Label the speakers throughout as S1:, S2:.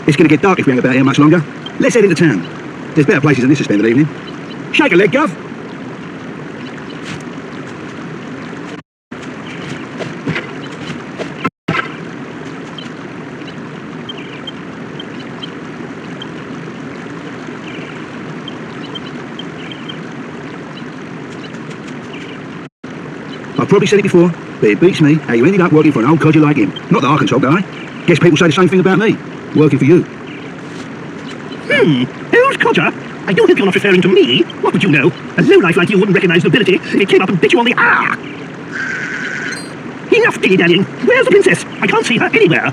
S1: It's going to get dark if we hang about here much longer. Let's head into town. There's better places than this to spend an evening. Shake a leg, Gov. I've probably said it before, but it beats me how you ended up working for an old codger like him. Not that I can talk, do I? Guess people say the same thing about me, working for you.
S2: Old codger? I do hope you're not referring to me. What would you know? A lowlife like you wouldn't recognize nobility if it came up and bit you on the Enough dilly-dallying. Where's the princess? I can't see her anywhere.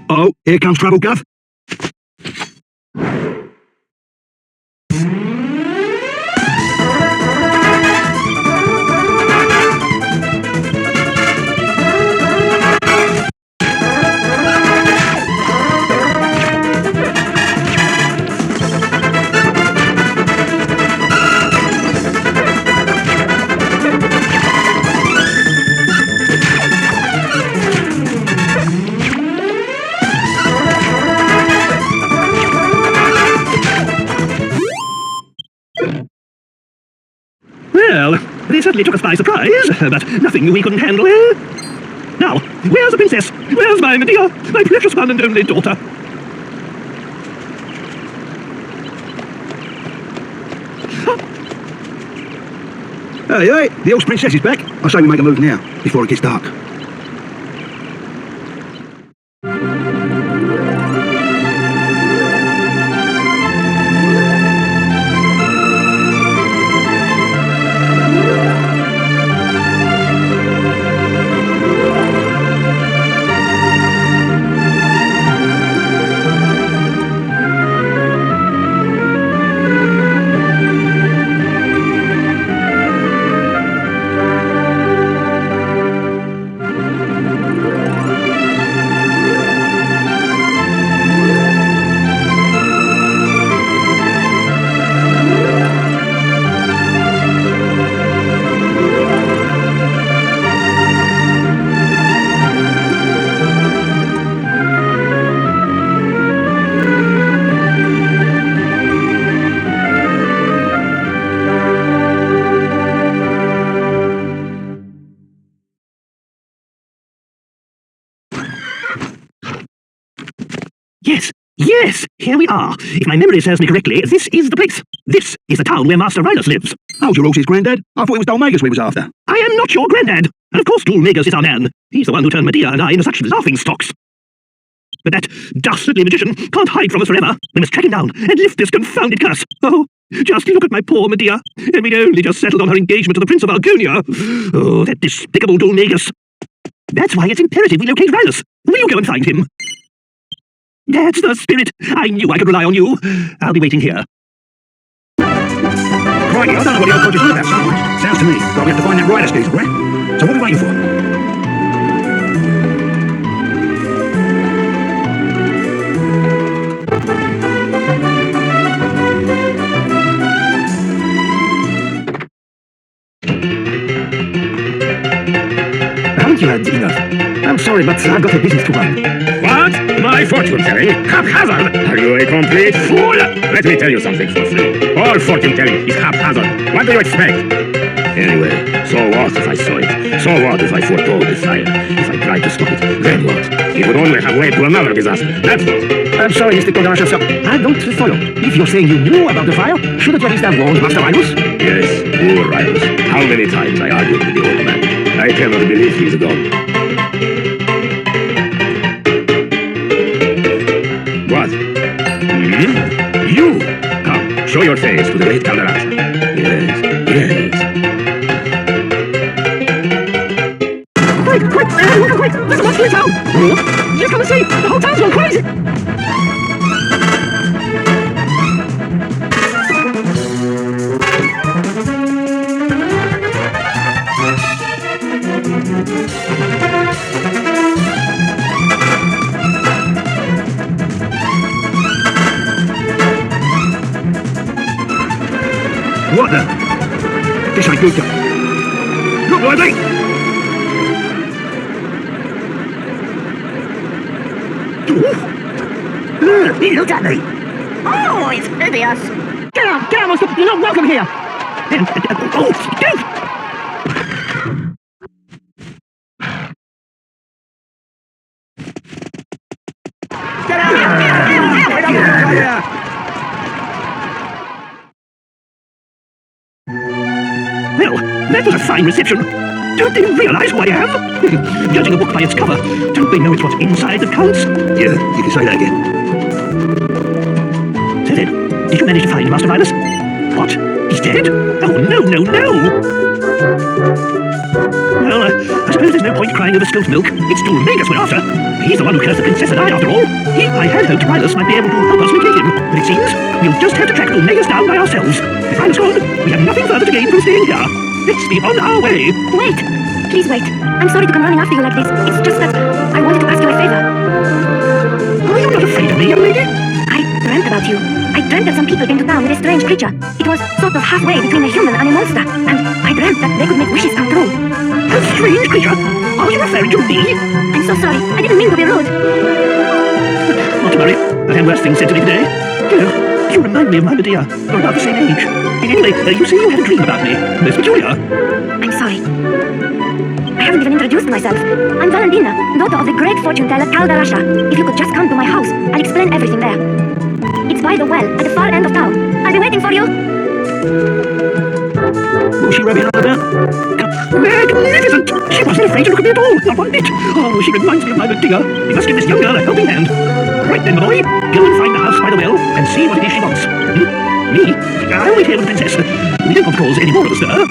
S1: Uh-oh, here comes trouble, Gov.
S2: Well, they certainly took us by surprise, but nothing we couldn't handle. Now, where's the princess? Where's my Medea? My precious one and only daughter?
S1: Hey, the old princess is back. I say we make a move now, before it gets dark.
S2: Yes, here we are. If my memory serves me correctly, this is the place. This is the town where Master Rhinus lives.
S1: Oh, your horse's granddad? I thought it was Dulmagus we was after.
S2: I am not your granddad. And of course Dulmagus is our man. He's the one who turned Medea and I into such laughing-stocks. But that dastardly magician can't hide from us forever. We must track him down and lift this confounded curse. Oh, just look at my poor Medea. And we'd only just settled on her engagement to the Prince of Argonia. Oh, that despicable Dulmagus. That's why it's imperative we locate Rhinus. Will you go and find him? That's the spirit. I knew I could rely on you. I'll be waiting here.
S1: Crikey, I don't know what the old codger's on about so much. Sounds to me like we have to find that rider skeezer, right? So what are we waiting for?
S2: Haven't you had enough? I'm sorry, but I've got a business to run.
S3: What? My fortune-telling? Haphazard! Are you a complete fool? Let me tell you something for free. All fortune-telling is haphazard. What do you expect? Anyway, so what if I saw it? So what if I foretold the fire? If I tried to stop it, then what? It would only have led to another disaster. That's what.
S2: I'm sorry, Mr. Kodash, I don't follow. If you're saying you knew about the fire, shouldn't you at least have warned Master Rhinus?
S3: Yes, poor Rhinus. How many times I argued with the old man. I cannot believe he's gone. What? You! Come, show your face to the great Kaldaraksha. Yes.
S2: Quick! There's a monster in town! You come and see! The whole town's gone crazy!
S1: What the? This ain't good, though. Look, Lively!
S2: He looked at me.
S4: Oh, it's hideous.
S2: Get out, monster! You're not welcome here! Oh, don't!
S1: Get out!
S2: Well, that was a fine reception. Don't they realize who I am? Judging a book by its cover, don't they know it's what's inside that counts?
S1: Yeah, you can say that again.
S2: So then, did you manage to find Master Virus? What? He's dead? Oh, no! Well, I suppose there's no point crying over spilt milk. It's Dulmagus we're after. He's the one who cursed the princess and I, after all. I had hoped Rylus might be able to help us locate him, but it seems we'll just have to track Dulmagus down by ourselves. If Rylus gone, we have nothing further to gain from staying here. Let's be on our way.
S4: Wait! Please wait. I'm sorry to come running after you like this. It's just that I wanted to ask you a favor.
S2: Are you not afraid of me, young lady?
S4: I dreamt about you. I dreamt that some people came to town with a strange creature. It was sort of halfway between a human and a monster, and I dreamt that they could make wishes come true.
S2: A strange creature? Are you referring to me?
S4: I'm so sorry. I didn't mean to be rude.
S2: Not to worry. I've had worse things said to me today. You remind me of my Medea. We're about the same age. Anyway, you say you had a dream about me. Most peculiar.
S4: I'm sorry. I haven't even introduced myself. I'm Valentina, daughter of the great fortune teller Caldarasha. If you could just come to my house, I'll explain everything there. It's by the well, at the far end of town. I'll be waiting for you.
S2: Was she rubbing on about? Magnificent! She wasn't afraid to look at me at all, not one bit. Oh, she reminds me of my Medea. We must give this young girl a helping hand. Right then, my boy, go and find the house by the well and see what it is she wants. Me? I'll wait here with the princess. We don't want to cause any more of a stir.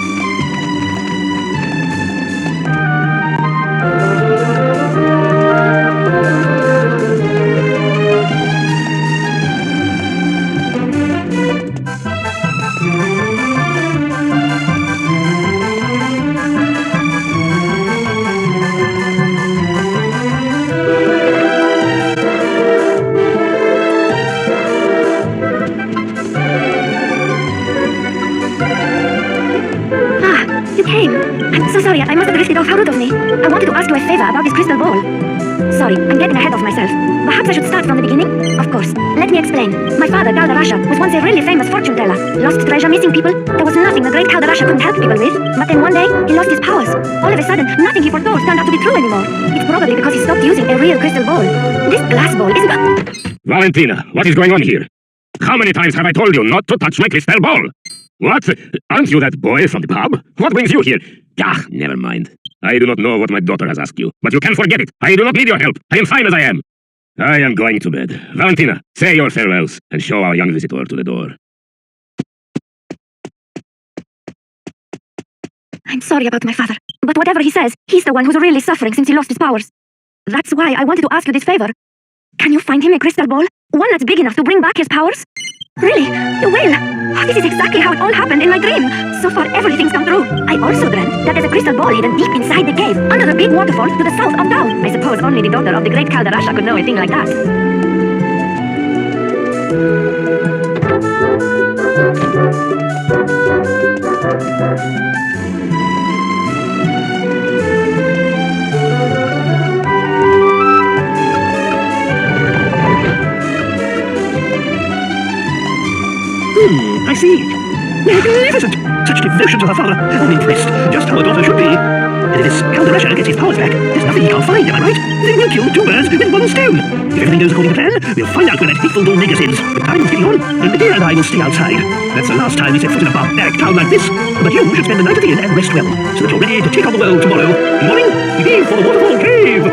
S4: Sorry, I must have drifted off. How rude of me. I wanted to ask you a favor about this crystal ball. Sorry, I'm getting ahead of myself. Perhaps I should start from the beginning? Of course. Let me explain. My father, Caldarasha, was once a really famous fortune teller. Lost treasure, missing people. There was nothing the great Caldarasha couldn't help people with. But then one day, he lost his powers. All of a sudden, nothing he foretold turned out to be true anymore. It's probably because he stopped using a real crystal ball. This glass ball isn't...
S3: Valentina, what is going on here? How many times have I told you not to touch my crystal ball? What? Aren't you that boy from the pub? What brings you here? Ah, never mind. I do not know what my daughter has asked you, but you can forget it. I do not need your help. I am fine as I am. I am going to bed. Valentina, say your farewells and show our young visitor to the door.
S4: I'm sorry about my father, but whatever he says, he's the one who's really suffering since he lost his powers. That's why I wanted to ask you this favor. Can you find him a crystal ball? One that's big enough to bring back his powers? Really? You will? Oh, this is exactly how it all happened in my dream. So far, everything's come true. I also dreamt that there's a crystal ball hidden deep inside the cave, under the big waterfall to the south of town. I suppose only the daughter of the great Caldarasha could know a thing like that.
S2: I see. Magnificent! Such devotion to her father. I'm impressed. Just how a daughter should be. And if this Caldarasha gets his powers back, there's nothing he can't find, am I right? Then we'll kill two birds with one stone. If everything goes according to plan, we'll find out where that hateful Dulmagus is. The time's getting on, and Medea and I will stay outside. That's the last time we set foot in a barbaric town like this. But you should spend the night at the inn and rest well, so that you're ready to take on the world tomorrow. In the morning, we leave for the waterfall cave.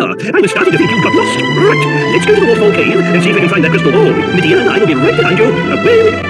S2: I was starting to think you got lost. Right, let's go to the waterfall cave and see if we can find that crystal ball. Medea and I will be right behind you. Away!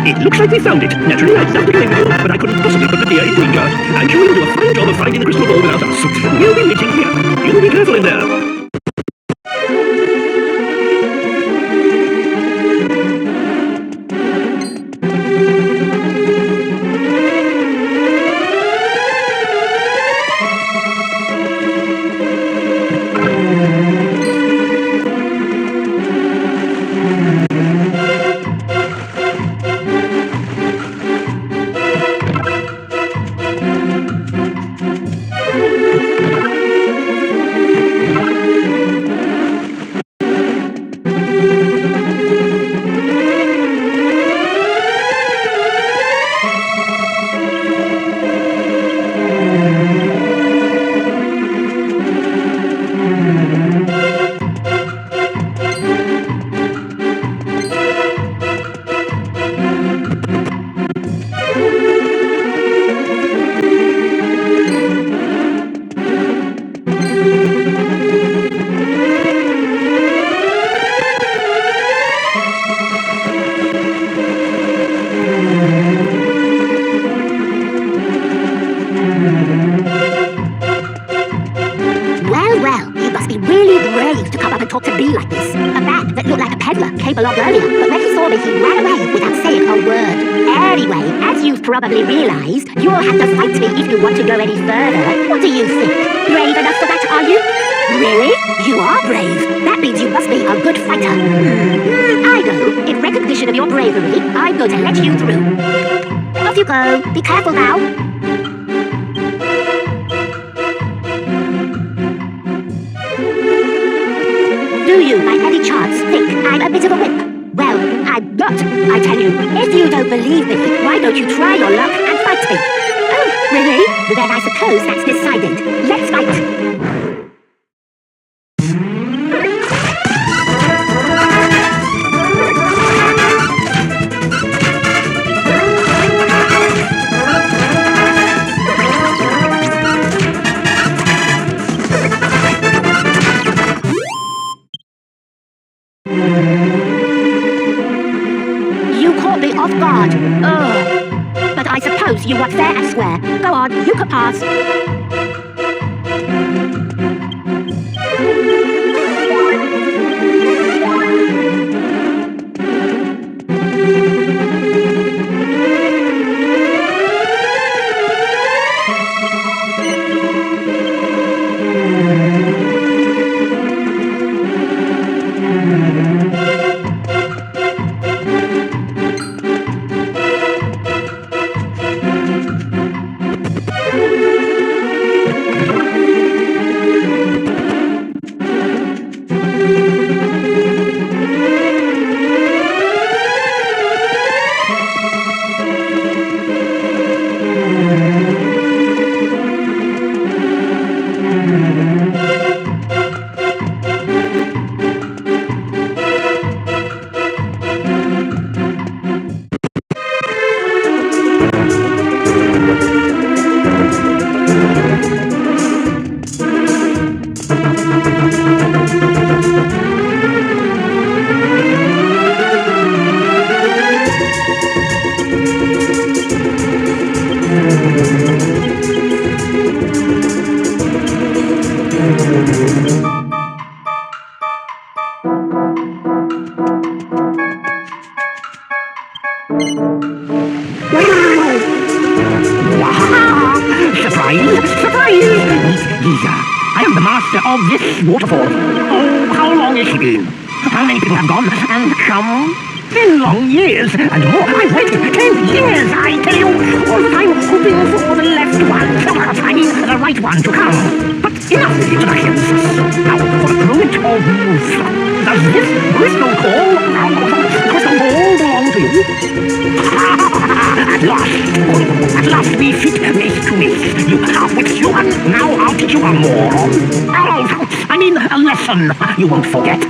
S2: It looks like we found it. Naturally, I'd love to play with you, but I couldn't possibly put the deer in danger. I'm sure you'll do a fine job of finding the crystal ball without us. We'll be waiting here. You be careful in there.
S5: come up and talk to me like this? A man that looked like a peddler came along earlier, but when he saw me, he ran away without saying a word. Anyway, as you've probably realized, you'll have to fight me if you want to go any further. What do you think? Brave enough for that, are you? Really? You are brave. That means you must be a good fighter. I know. In recognition of your bravery, I'm going to let you through. Off you go. Be careful now. Do you, by any chance, think I'm a bit of a whip? Well, I'm not, I tell you. If you don't believe me, why don't you try your luck and fight me? Oh, really? Then I suppose that's decided. Let's fight. You caught me off guard. Ugh. But I suppose you want fair and square. Go on, you can pass.
S2: I am the master of this waterfall. Oh, how long has she been? How many people have gone and come? 10 long years and more. I've waited 10 years, I tell you. All the time hoping for the left one. I mean, the right one to come. But enough with introductions. Now, for the moment of moves. Does this crystal ball belong to you? At last we fit face to face. You half-wit human, now I'll teach you a moral. I mean, a lesson you won't forget.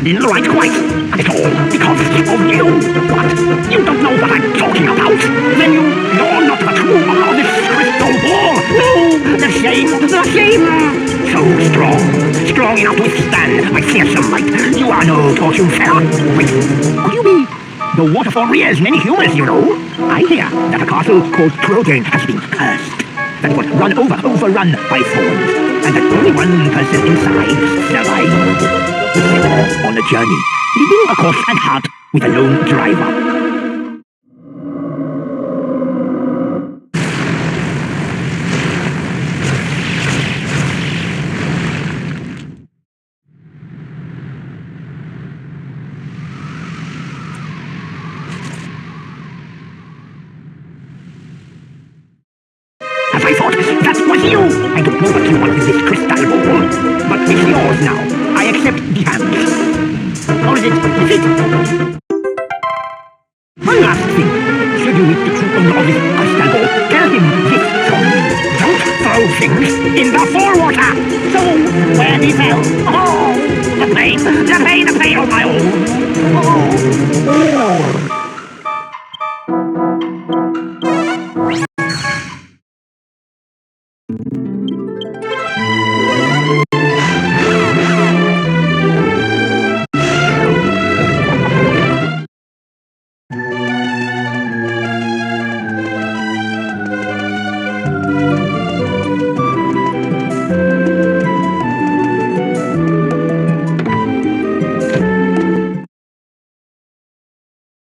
S2: in the right quite. And it's all because of you. What? You don't know what I'm talking about? Then you're not the true owner of this crystal ball. No, the shame. So strong. Strong enough to withstand my fearsome might. You are no tortured fella. Wait, could you be the waterfall rears many humans, you know? I hear that a castle called Trollgame has been cursed. That it was overrun by thorns, and that only one person inside survived. On a journey, leaving a horse and cart with a lone driver. As I thought, that was you! I don't know what you want with this crystal ball, but it's yours now. I accept the hand. Or is it? One last thing. Should you meet the true owner of this crystal ball, tell him this from me. Don't throw things in the forewater! So, where he fell. Oh, the pain of my own. Oh.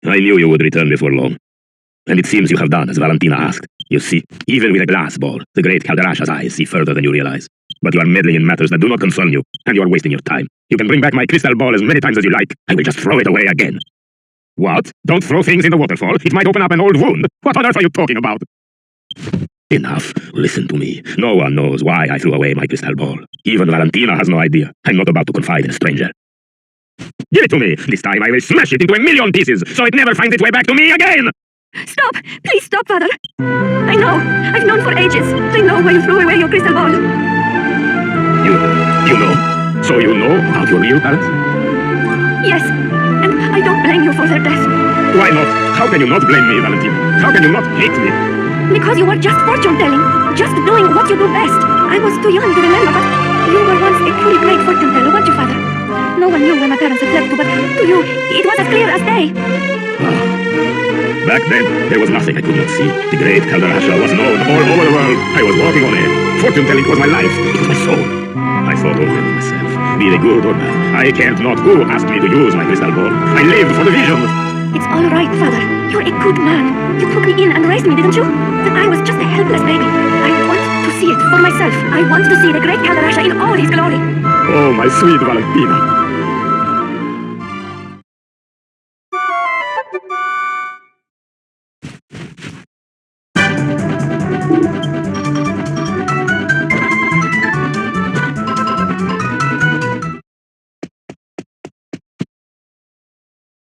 S3: I knew you would return before long. And it seems you have done as Valentina asked. You see, even with a glass ball, the great Calderasha's eyes see further than you realize. But you are meddling in matters that do not concern you, and you are wasting your time. You can bring back my crystal ball as many times as you like. I will just throw it away again. What? Don't throw things in the waterfall. It might open up an old wound. What on earth are you talking about? Enough. Listen to me. No one knows why I threw away my crystal ball. Even Valentina has no idea. I'm not about to confide in a stranger. Give it to me! This time I will smash it into 1,000,000 pieces, so it never finds its way back to me again!
S4: Stop! Please stop, Father! I know! I've known for ages! I know why you threw away your crystal ball!
S3: You know? So you know about your real parents?
S4: Yes, and I don't blame you for their death.
S3: Why not? How can you not blame me, Valentina? How can you not hate me?
S4: Because you were just fortune-telling, just doing what you do best. I was too young to remember, but you were once a truly great fortune-teller, weren't you, Father? No one knew where my parents had fled to, but to you, it was as clear as day.
S3: Back then, there was nothing I could not see. The great Calderasha was known all over the world. I was walking on air. Fortune-telling was my life. It was my soul. I thought only of myself. Be they good or bad. I cared not who asked me to use my crystal ball. I lived for the vision.
S4: It's all right, Father. You're a good man. You took me in and raised me, didn't you? Then I was just a helpless baby. I want to see it for myself. I want to see the great Calderasha in all his glory.
S3: Oh, my sweet Valentina.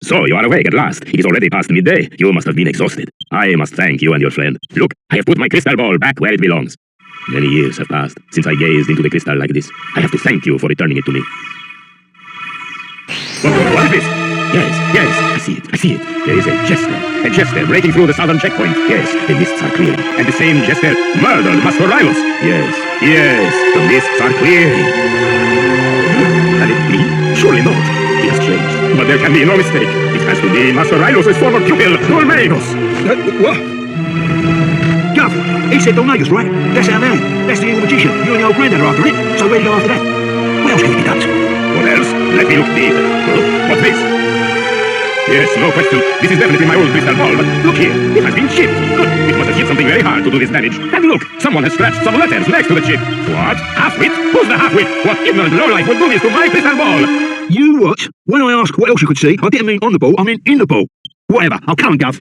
S3: So, you are awake at last. It is already past midday. You must have been exhausted. I must thank you and your friend. Look, I have put my crystal ball back where it belongs. Many years have passed since I gazed into the crystal like this. I have to thank you for returning it to me. What is this? Yes, I see it. There is a jester breaking through the southern checkpoint. Yes, the mists are clearing. And the same jester murdered Master Rylos. Yes, the mists are clearing. Can it be? Surely not. He has changed. But there can be no mistake. It has to be Master Rylos' former pupil, Dolmagos.
S1: What? Gov, he said Dolmagos, right? That's our man. That's the evil magician. You and your old granddad are after it. So where do you go after that? What else can it be done?
S3: What else? Let me look deeper. What's this? Yes, no question. This is definitely my old crystal ball, but look here. It has been chipped. Good. It must have hit something very hard to do this damage. And look, someone has scratched some letters next to the chip. What? Half-wit? Who's the half-wit? What ignorant lowlife would do this to my crystal ball?
S1: You what? When I asked what else you could see, I didn't mean on the ball, I meant in the ball. Whatever, I'll come and Gov.